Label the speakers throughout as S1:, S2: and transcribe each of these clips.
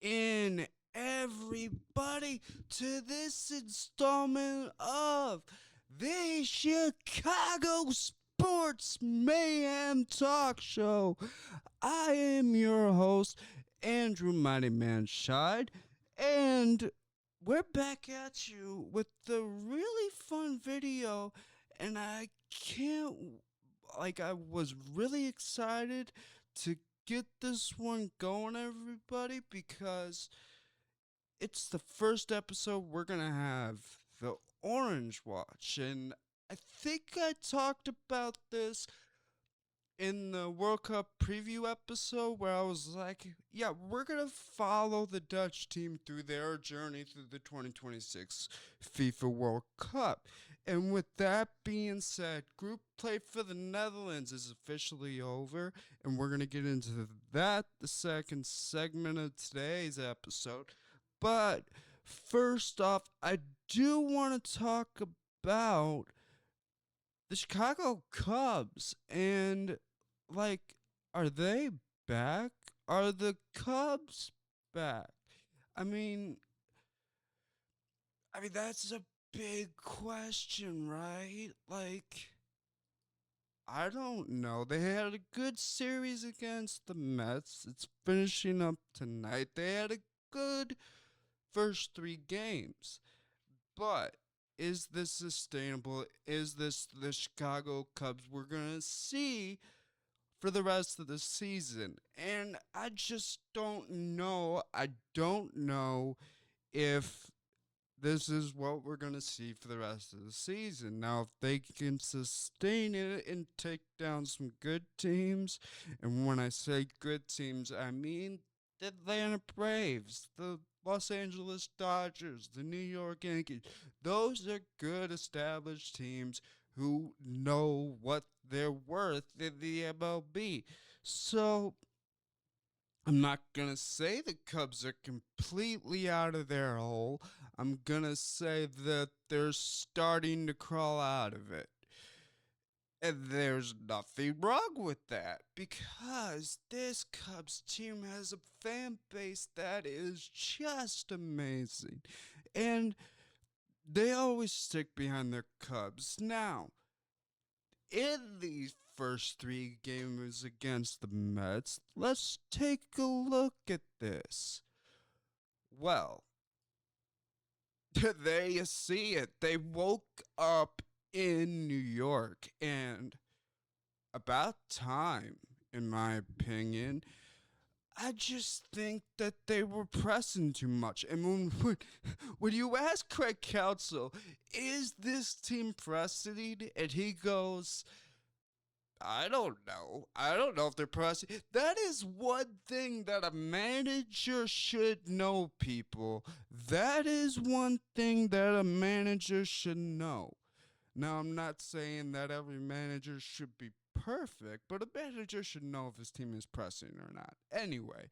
S1: in, everybody, to this installment of the Chicago Sports Mayhem Talk Show. I am your host, Andrew Mighty Man Scheid, and we're back at you with the really fun video, and I was really excited to get this one going, everybody, because it's the first episode we're gonna have the Orange Watch, and I think I talked about this in the World Cup preview episode where I was like, yeah, we're going to follow the Dutch team through their journey through the 2026 FIFA World Cup. And with that being said, group play for the Netherlands is officially over, and we're going to get into that, the second segment of today's episode. But first off, I do want to talk about the Chicago Cubs and, like, are they back? Are the Cubs back? I mean, that's a big question, right? Like, I don't know. They had a good series against the Mets. It's finishing up tonight. They had a good first three games. But is this sustainable? Is this the Chicago Cubs we're going to see for the rest of the season? And I just don't know. I don't know if this is what we're going to see for the rest of the season. Now, if they can sustain it and take down some good teams, and when I say good teams, I mean the Atlanta Braves, the Los Angeles Dodgers, the New York Yankees. Those are good established teams who know what they're worth in the MLB. So I'm not going to say the Cubs are completely out of their hole. I'm going to say that they're starting to crawl out of it. And there's nothing wrong with that because this Cubs team has a fan base that is just amazing. And they always stick behind their Cubs. Now, in these first three games against the Mets, let's take a look at this. Well, there you see it. They woke up in New York, and about time, in my opinion. I just think that they were pressing too much. And when you ask Craig Counsell, is this team pressing? And he goes, I don't know. I don't know if they're pressing. That is one thing that a manager should know, people. That is one thing that a manager should know. Now, I'm not saying that every manager should be perfect, but a manager should know if his team is pressing or not. Anyway,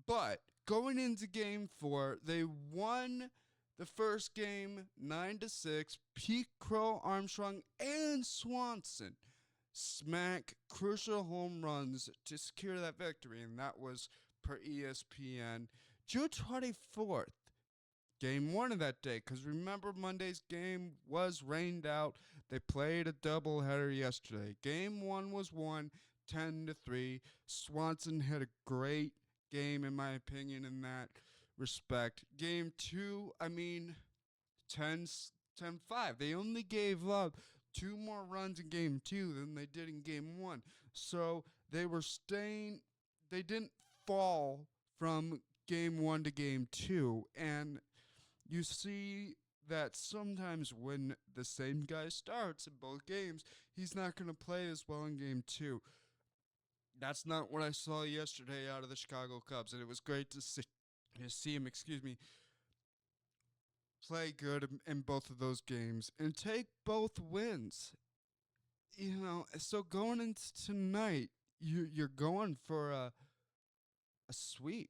S1: but going into game 4, they won the first game 9-6. Pete Crow, Armstrong, and Swanson smack crucial home runs to secure that victory, and that was per ESPN. June 24th, game 1 of that day, because remember Monday's game was rained out. They played a doubleheader yesterday. Game 1 was won 10-3. Swanson had a great game, in my opinion, in that respect. Game 2, 10-5. They only gave up 2 more runs in game 2 than they did in game 1. So they didn't fall from game 1 to game 2. And you see that sometimes when the same guy starts in both games, he's not going to play as well in game 2. That's not what I saw yesterday out of the Chicago Cubs, and it was great to see him, play good in both of those games and take both wins. So going into tonight, you're going for a sweep,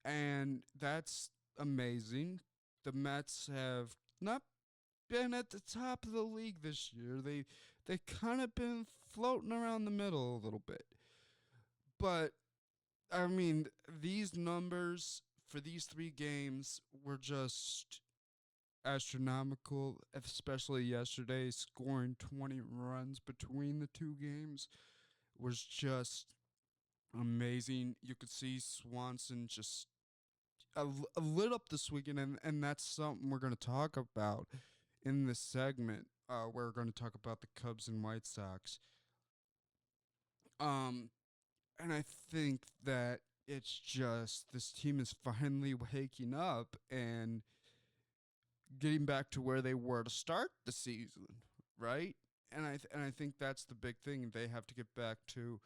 S1: and that's amazing. The Mets have not been at the top of the league this year. They kind of been floating around the middle a little bit. But these numbers for these 3 games were just astronomical, especially yesterday. Scoring 20 runs between the 2 games was just amazing. You could see Swanson just lit up this weekend, and that's something we're going to talk about in this segment. We're going to talk about the Cubs and White Sox. Um, and I think that it's just this team is finally waking up and getting back to where they were to start the season, right? And I think that's the big thing. They have to get back to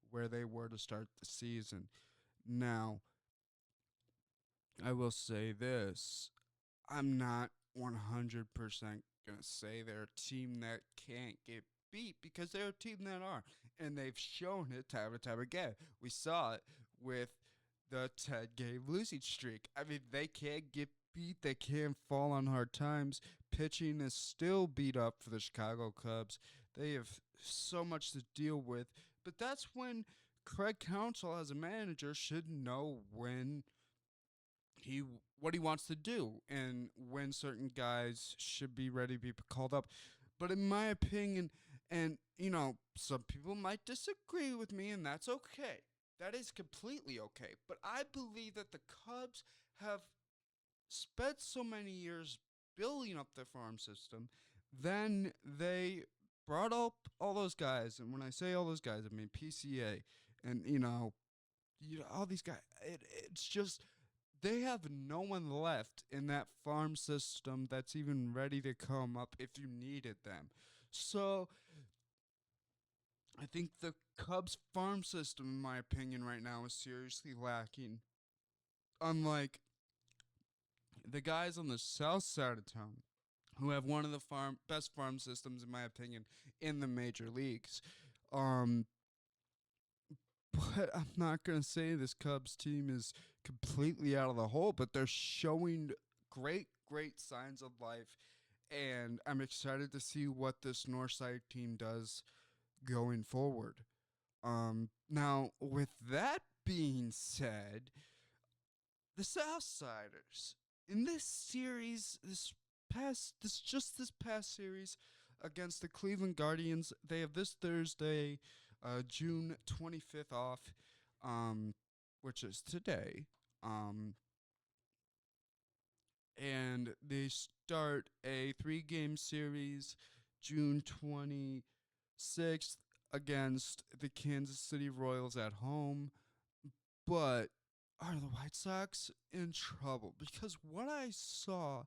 S1: where they were to start the season. Now, I will say this. I'm not 100% going to say they're a team that can't get beat because they're a team that are. And they've shown it time and time again. We saw it with the 10-game losing streak. I mean, they can't get beat. They can't fall on hard times. Pitching is still beat up for the Chicago Cubs. They have so much to deal with. But that's when Craig Counsell, as a manager, should know when what he wants to do and when certain guys should be ready to be called up. But in my opinion, and some people might disagree with me, and that's okay. That is completely okay. But I believe that the Cubs have spent so many years building up their farm system, then they brought up all those guys. And when I say all those guys, I mean PCA and all these guys. It's just they have no one left in that farm system that's even ready to come up if you needed them. So I think the Cubs farm system, in my opinion, right now is seriously lacking. Unlike the guys on the south side of town, who have one of the best farm systems, in my opinion, in the major leagues. But I'm not going to say this Cubs team is completely out of the hole, but they're showing great, great signs of life. And I'm excited to see what this Northside team does going forward. Now, with that being said, the Southsiders in this series, this past series against the Cleveland Guardians, they have this Thursday, June 25th off, which is today. And they start a 3-game series June 26th against the Kansas City Royals at home. But are the White Sox in trouble? Because what I saw,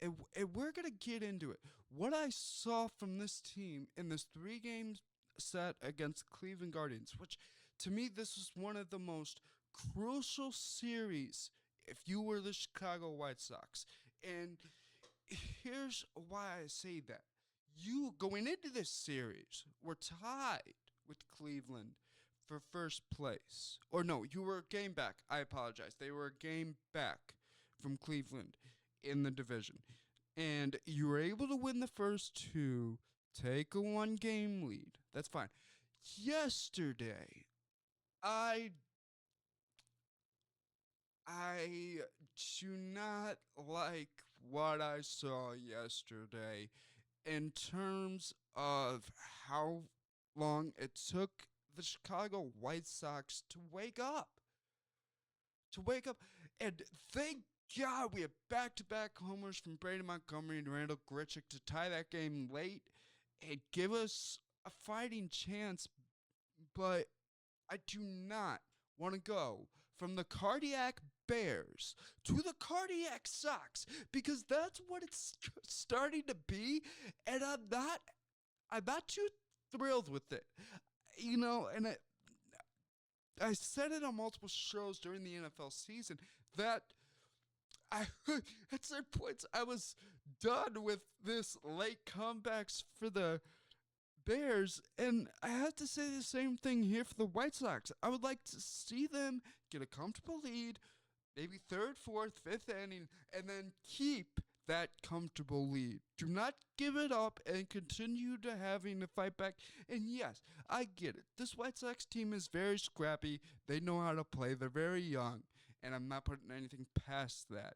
S1: and we're going to get into it, what I saw from this team in this 3-game set against Cleveland Guardians, which to me this is one of the most crucial series if you were the Chicago White Sox. And here's why I say that. You, going into this series, were tied with Cleveland for first place. Or no, you were a game back. I apologize. They were a game back from Cleveland in the division. And you were able to win the first 2, take a 1-game lead. That's fine. Yesterday, I do not like what I saw yesterday in terms of how long it took the Chicago White Sox to wake up. And thank God we had back-to-back homers from Brady Montgomery and Randall Grichuk to tie that game late and give us a fighting chance. But I do not want to go from the cardiac Bears to the cardiac Sox, because that's what it's starting to be, and I'm not too thrilled with it. And I said it on multiple shows during the NFL season that at certain points I was done with this late comebacks for the Bears, and I have to say the same thing here for the White Sox. I would like to see them get a comfortable lead, maybe 3rd, 4th, 5th inning, and then keep that comfortable lead. Do not give it up and continue to having to fight back. And yes, I get it. This White Sox team is very scrappy. They know how to play. They're very young. and I'm not putting anything past that.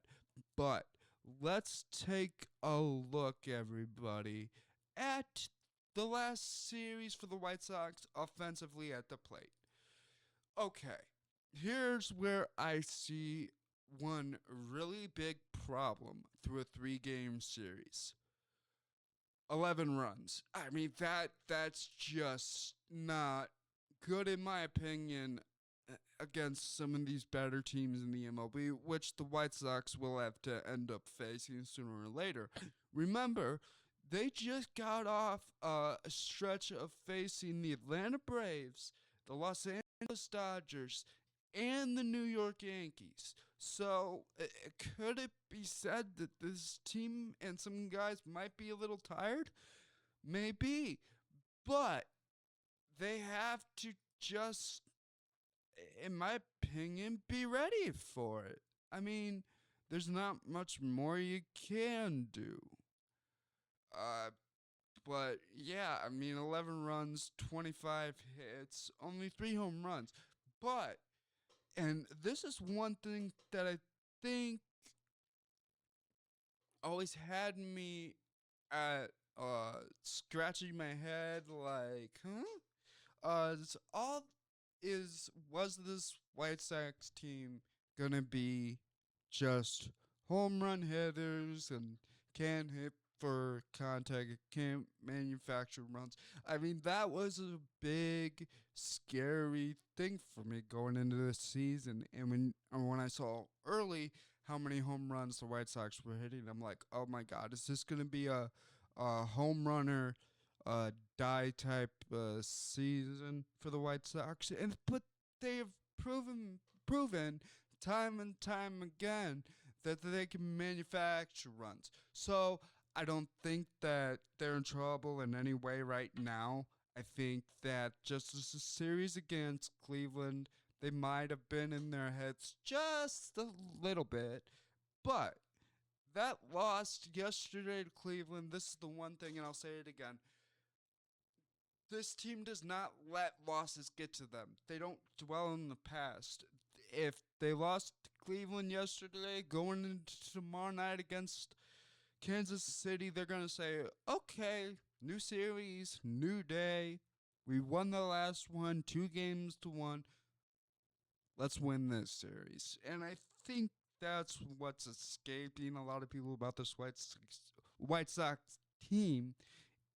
S1: But let's take a look, everybody, at the last series for the White Sox offensively at the plate. Okay, here's where I see one really big problem through a 3-game series. 11 runs. I mean, that's just not good in my opinion against some of these better teams in the MLB, which the White Sox will have to end up facing sooner or later. Remember, they just got off a stretch of facing the Atlanta Braves, the Los Angeles Dodgers, and the New York Yankees. So, could it be said that this team and some guys might be a little tired? Maybe. But they have to just, in my opinion, be ready for it. I mean, there's not much more you can do. But yeah, I mean, 11 runs, 25 hits, only 3 home runs. But, and this is one thing that I think always had me at scratching my head like, was this White Sox team gonna be just home run hitters and can't hit for contact, can't manufacture runs? I mean, that was a big, scary thing for me going into this season. And when I saw early how many home runs the White Sox were hitting, I'm like, oh my God, is this gonna be a home runner die type season for the White Sox? But they have proven time and time again that they can manufacture runs. So I don't think that they're in trouble in any way right now. I think that just as a series against Cleveland, they might have been in their heads just a little bit. But that loss yesterday to Cleveland, this is the one thing, and I'll say it again. This team does not let losses get to them. They don't dwell in the past. If they lost to Cleveland yesterday, going into tomorrow night against Kansas City, they're going to say, okay, new series, new day. We won the last one, 2-1. Let's win this series. And I think that's what's escaping a lot of people about this White Sox team,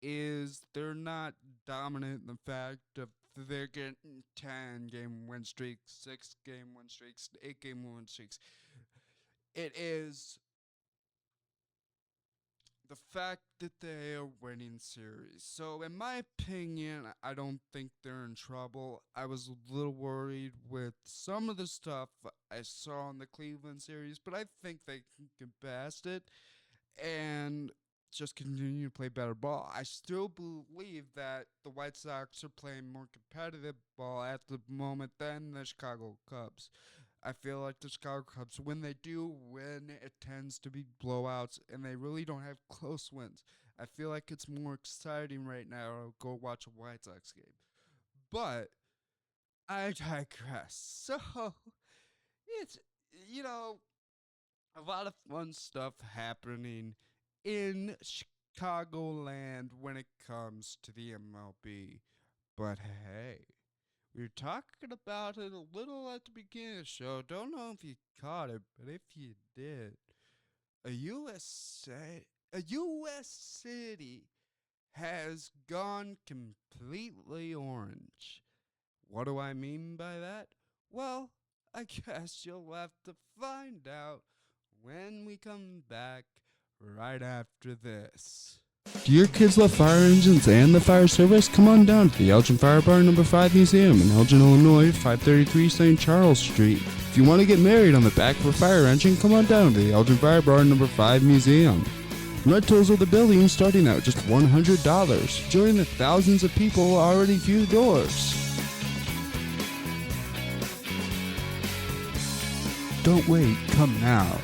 S1: is they're not dominant in the fact of they're getting 10-game win streaks, 6-game win streaks, 8-game win streaks. It is the fact that they are winning series. So, in my opinion, I don't think they're in trouble. I was a little worried with some of the stuff I saw in the Cleveland series, but I think they can get past it and just continue to play better ball. I still believe that the White Sox are playing more competitive ball at the moment than the Chicago Cubs. I feel like the Chicago Cubs, when they do win, it tends to be blowouts, and they really don't have close wins. I feel like it's more exciting right now to go watch a White Sox game. But I digress. So, it's, a lot of fun stuff happening in Chicagoland when it comes to the MLB. But hey, we were talking about it a little at the beginning of the show. Don't know if you caught it, but if you did, a U.S. city has gone completely orange. What do I mean by that? Well, I guess you'll have to find out when we come back right after this. Do your kids love fire engines and the fire service? Come on down to the Elgin Fire Bar No. 5 Museum in Elgin, Illinois, 533 St. Charles Street. If you want to get married on the back of a fire engine, come on down to the Elgin Fire Bar No. 5 Museum. Rentals of the building starting out just $100. Join the thousands of people already through the doors. Don't wait, come now.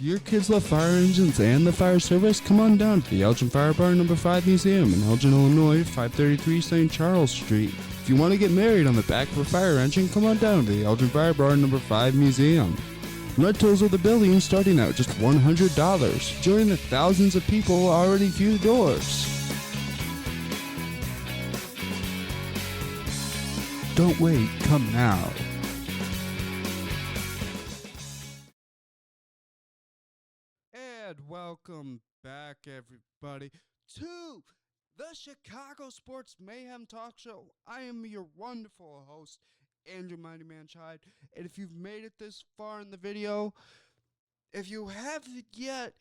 S1: Do your kids love fire engines and the fire service? Come on down to the Elgin Fire Bar No. 5 Museum in Elgin, Illinois, 533 St. Charles Street. If you want to get married on the back of a fire engine, come on down to the Elgin Fire Bar No. 5 Museum. Rentals of the building starting out just $100. Join the thousands of people already through the doors. Don't wait, come now. And welcome back, everybody, to the Chicago Sports Mayhem Talk Show. I am your wonderful host, Andrew Mighty Man Scheid. And if you've made it this far in the video, if you haven't yet,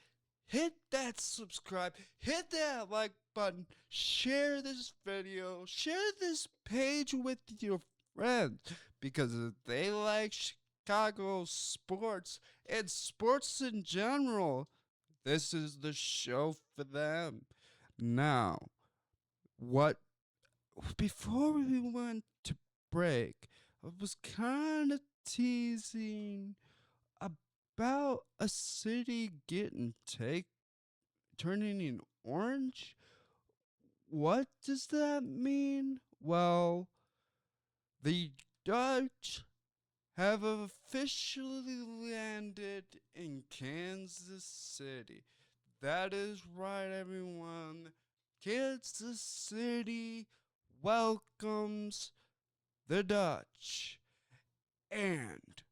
S1: hit that subscribe, hit that like button, share this video, share this page with your friends, because if they like Chicago sports and sports in general, this is the show for them. Now, before we went to break, I was kind of teasing about a city turning in orange. What does that mean? Well, the Dutch have officially landed in Kansas City. That is right, everyone. Kansas City welcomes the Dutch. And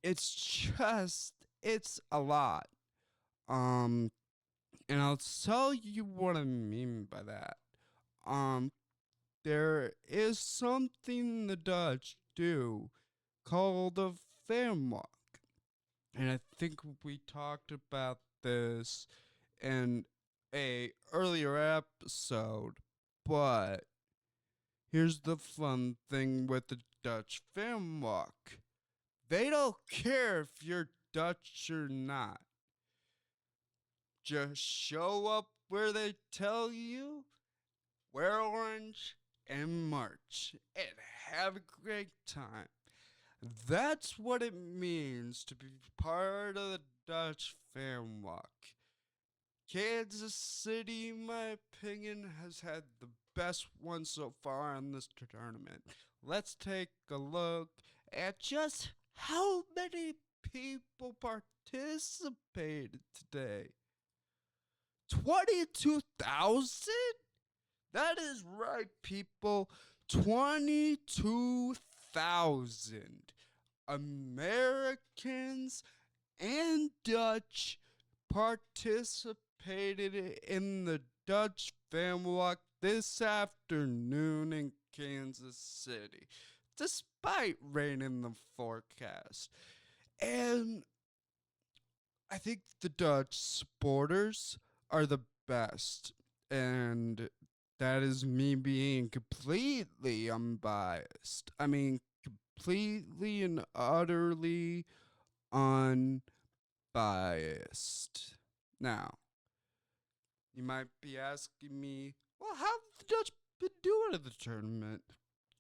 S1: it's a lot. And I'll tell you what I mean by that. There is something the Dutch do called a fan walk. And I think we talked about this in a earlier episode, but here's the fun thing with the Dutch fan walk. They don't care if you're Dutch or not. Just show up where they tell you, wear orange, and march, and have a great time. That's what it means to be part of the Dutch fan walk. Kansas City, in my opinion, has had the best one so far in this tournament. Let's take a look at just how many people participated today. 22,000? That is right, people. 22,000 Americans and Dutch participated in the Dutch fan walk this afternoon in Kansas City, despite rain in the forecast. And I think the Dutch supporters are the best, and that is me being completely unbiased. I mean, completely and utterly unbiased. Now, you might be asking me, well, how have the Dutch been doing at the tournament?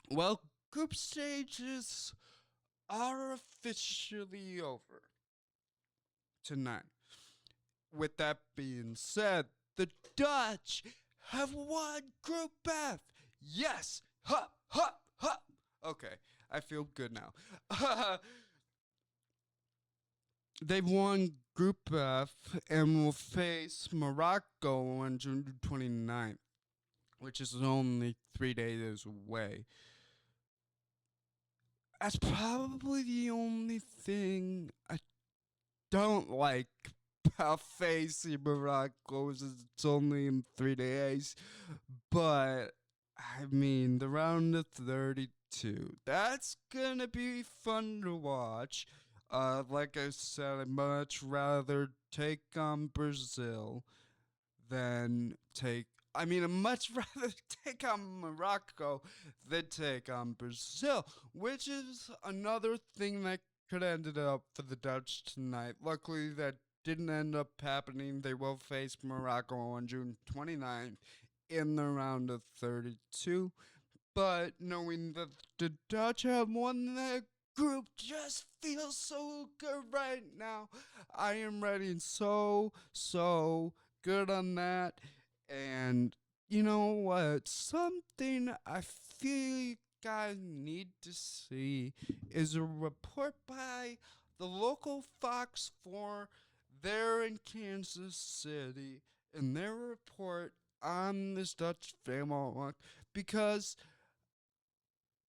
S1: Well, group stages are officially over tonight. With that being said, the Dutch have won Group F. Yes. Hup, hup, hup. Okay, I feel good now. They've won Group F and will face Morocco on June 29th, which is only 3 days away. That's probably the only thing I don't like about facing Morocco is it's only in 3 days. But, I mean, the round of 32, that's gonna be fun to watch. Like I said, I'd much rather take on Brazil than I'd much rather take on Morocco than take on Brazil, which is another thing that could have ended up for the Dutch tonight. Luckily, that didn't end up happening. They will face Morocco on June 29th in the round of 32. But knowing that the Dutch have won that group just feels so good right now. I am ready so good on that. And you know what? Something I feel you guys need to see is a report by the local Fox 4 there in Kansas City in their report on this Dutch family because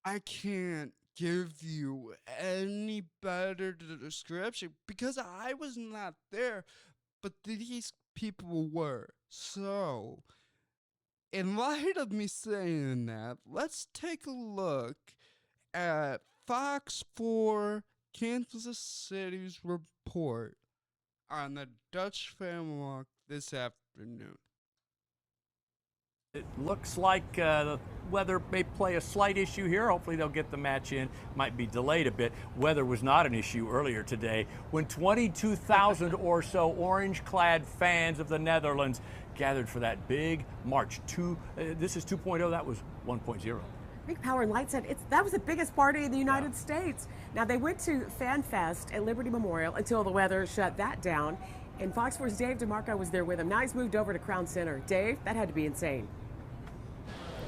S1: I can't give you any better description because I was not there, but these people were. So, in light of me saying that, let's take a look at Fox 4 Kansas City's report on the Dutch fan walk this afternoon.
S2: It looks like the weather may play a slight issue here. Hopefully they'll get the match in. Might be delayed a bit. Weather was not an issue earlier today when 22,000 or so orange-clad fans of the Netherlands gathered for that big march. This is 2.0. That was 1.0.
S3: Big Power and Light said that was the biggest party in the United States. Now, they went to Fan Fest at Liberty Memorial until the weather shut that down. And Fox 4's Dave DeMarco was there with him. Now he's moved over to Crown Center. Dave, that had to be insane.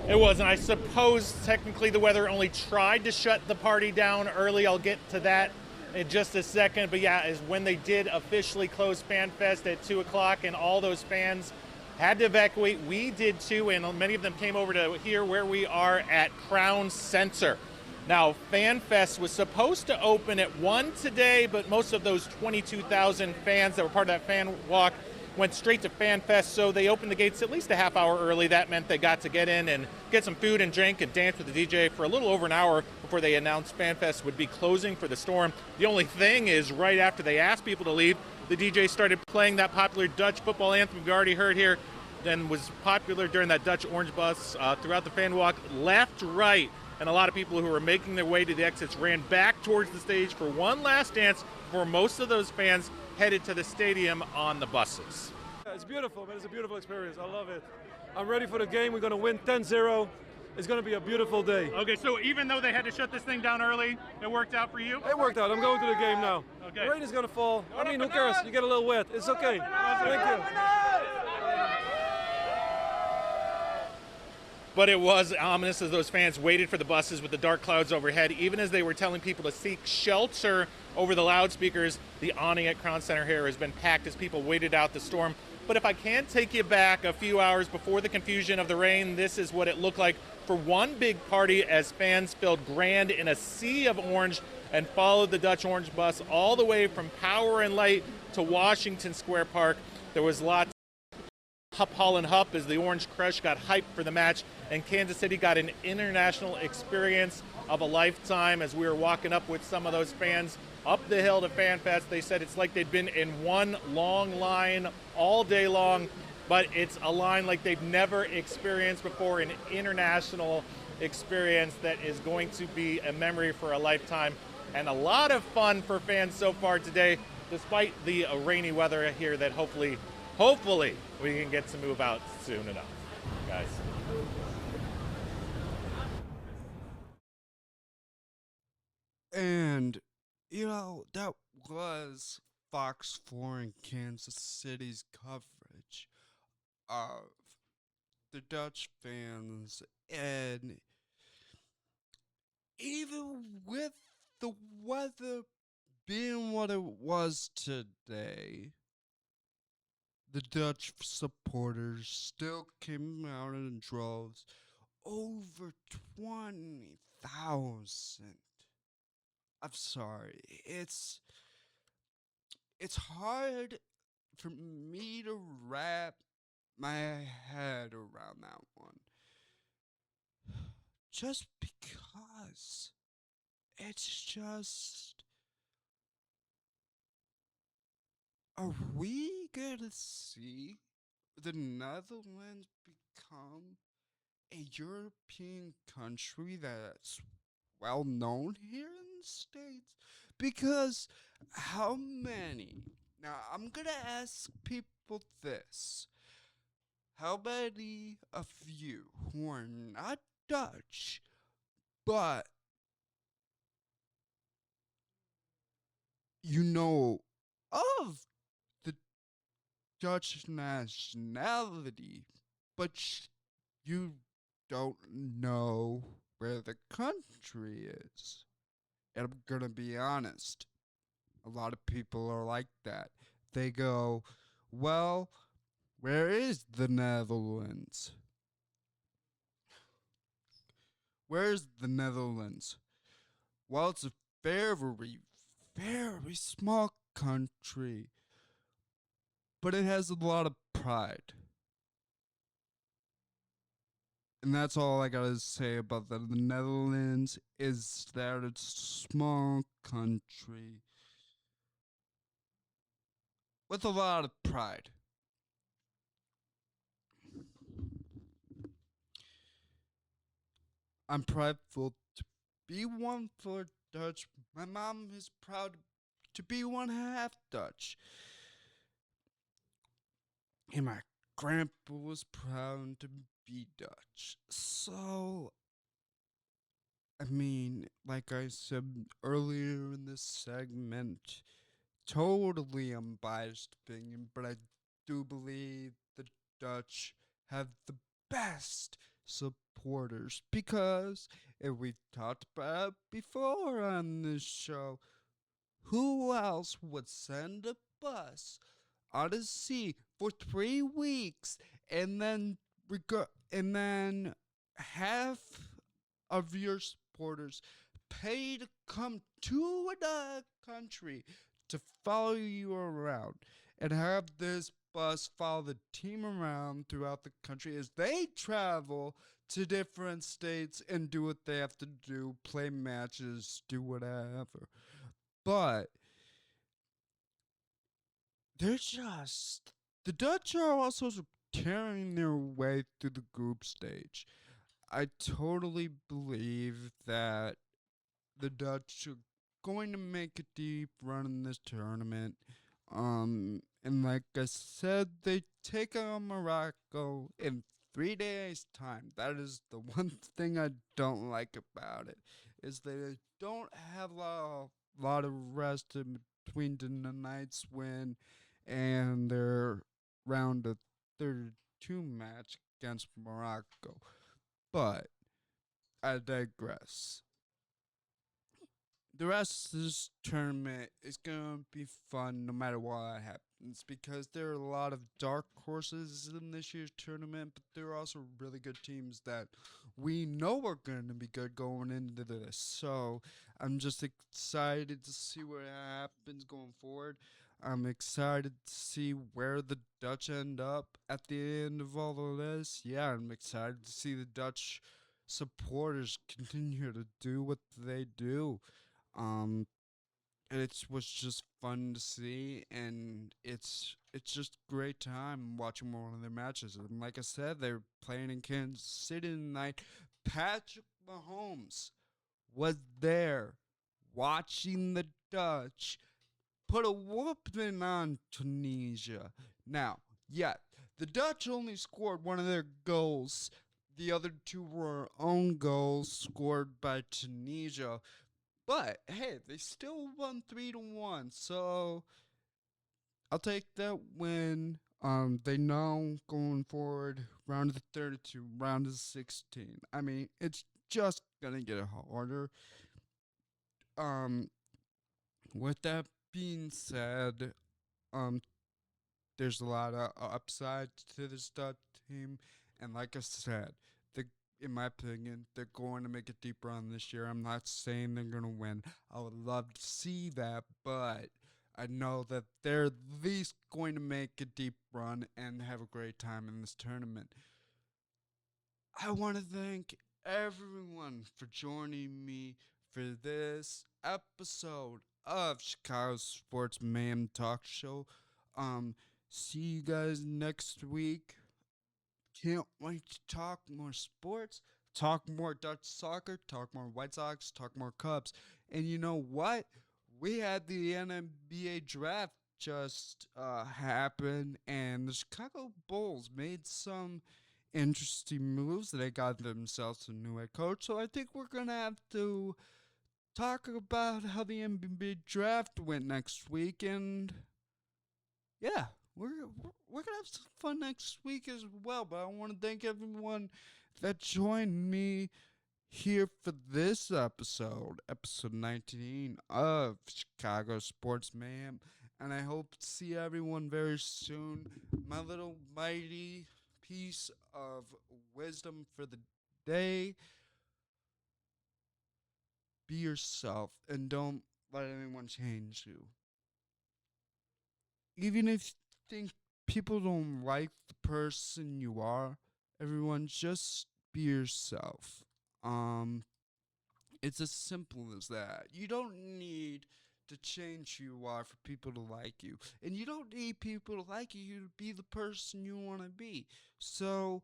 S4: It was, and I suppose technically the weather only tried to shut the party down early. I'll get to that in just a second. But yeah, is when they did officially close Fan Fest at 2 o'clock and all those fans had to evacuate. We did too, and many of them came over to here where we are at Crown Center. Now, Fan Fest was supposed to open at 1 today, but most of those 22,000 fans that were part of that fan walk went straight to Fan Fest, so they opened the gates at least a half hour early. That meant they got to get in and get some food and drink and dance with the DJ for a little over an hour before they announced Fan Fest would be closing for the storm. The only thing is, right after they asked people to leave, the DJ started playing that popular Dutch football anthem we already heard here, then was popular during that Dutch orange bus throughout the fan walk, left, right, and a lot of people who were making their way to the exits ran back towards the stage for one last dance before most of those fans headed to the stadium on the buses.
S5: It's beautiful, man. It's a beautiful experience. I love it. I'm ready for the game. We're going to win 10-0. It's going to be a beautiful day.
S4: Okay, so even though they had to shut this thing down early, it worked out for you?
S5: It worked out. I'm going to the game now.
S4: Okay.
S5: The rain is going to fall. I mean, who cares? You get a little wet. It's okay. Thank you.
S4: But it was ominous as those fans waited for the buses with the dark clouds overhead. Even as they were telling people to seek shelter over the loudspeakers, the awning at Crown Center here has been packed as people waited out the storm. But if I can take you back a few hours before the confusion of the rain, this is what it looked like for one big party as fans filled Grand in a sea of orange and followed the Dutch orange bus all the way from Power and Light to Washington Square Park. There was lots Hup, Hall, and Hup as the Orange Crush got hyped for the match, and Kansas City got an international experience of a lifetime as we were walking up with some of those fans up the hill to Fan Fest. They said it's like they'd been in one long line all day long, but it's a line like they've never experienced before, an international experience that is going to be a memory for a lifetime, and a lot of fun for fans so far today, despite the rainy weather here that hopefully we can get to move out soon enough, guys.
S1: And, you know, that was Fox 4 in Kansas City's coverage of the Dutch fans. And even with the weather being what it was today, the Dutch supporters still came out in droves. Over 20,000. I'm sorry. It's hard for me to wrap my head around that one. Just because it's just, are we gonna see the Netherlands become a European country that's well known here in the States? Because how many? Now, I'm gonna ask people this. How many of you who are not Dutch, but you know of the Dutch nationality, but you don't know where the country is. And I'm gonna be honest, a lot of people are like that. They go, well, where is the Netherlands? Where's the Netherlands? Well, it's a very, very small country, but it has a lot of pride. And that's all I gotta say about the Netherlands is that it's a small country with a lot of pride. I'm prideful to be one for Dutch. My mom is proud to be one half Dutch. And my grandpa was proud to be Dutch. So, I mean, like I said earlier in this segment, totally unbiased opinion, but I do believe the Dutch have the best supporters because, if we talked about it before on this show, who else would send a bus out to sea for 3 weeks and then half of your supporters pay to come to another country to follow you around and have this bus follow the team around throughout the country as they travel to different states and do what they have to do, play matches, do whatever. But they're just, the Dutch are also tearing their way through the group stage. I totally believe that the Dutch are going to make a deep run in this tournament. And like I said, they take on Morocco in 3 days' time. That is the one thing I don't like about it, is they don't have a lot of rest in between the night's win and their round of 32 match against Morocco. But I digress. The rest of this tournament is going to be fun no matter what happens because there are a lot of dark horses in this year's tournament, but there are also really good teams that we know are going to be good going into this. So I'm just excited to see what happens going forward. I'm excited to see where the Dutch end up at the end of all of this. Yeah, I'm excited to see the Dutch supporters continue to do what they do. Um, it was just fun to see, and it's just a great time watching one of their matches. And like I said, they're playing in Kansas City tonight. Patrick Mahomes was there watching the Dutch put a whooping on Tunisia. Now, yeah, the Dutch only scored one of their goals. The other two were own goals scored by Tunisia. But hey, they still won 3-1, so I'll take that win. They know going forward, round of 32, round of 16. I mean, it's just gonna get harder. Um, with that being said, um, there's a lot of upside to this Dutch team, and like I said, in my opinion, they're going to make a deep run this year. I'm not saying they're going to win. I would love to see that, but I know that they're at least going to make a deep run and have a great time in this tournament. I want to thank everyone for joining me for this episode of Chicago Sports Mayhem Talk Show. See you guys next week. Can't wait to talk more sports, talk more Dutch soccer, talk more White Sox, talk more Cubs. And you know what? We had the NBA draft just happen, and the Chicago Bulls made some interesting moves. They got themselves a new head coach, so I think we're going to have to talk about how the NBA draft went next week, and yeah, we're gonna have some fun next week as well. But I want to thank everyone that joined me here for this episode 19 of Chicago Sports Mayhem, and I hope to see everyone very soon. My little mighty piece of wisdom for the day: be yourself and don't let anyone change you. Even if you think people don't like the person you are, everyone just be yourself. It's as simple as that. You don't need to change who you are for people to like you. And you don't need people to like you to be the person you want to be. So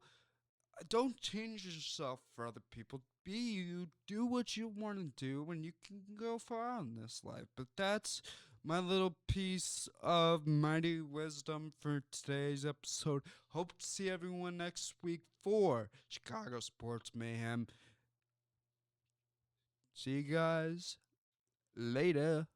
S1: don't change yourself for other people. Be you. Do what you want to do, and you can go far in this life. But that's my little piece of mighty wisdom for today's episode. Hope to see everyone next week for Chicago Sports Mayhem. See you guys later.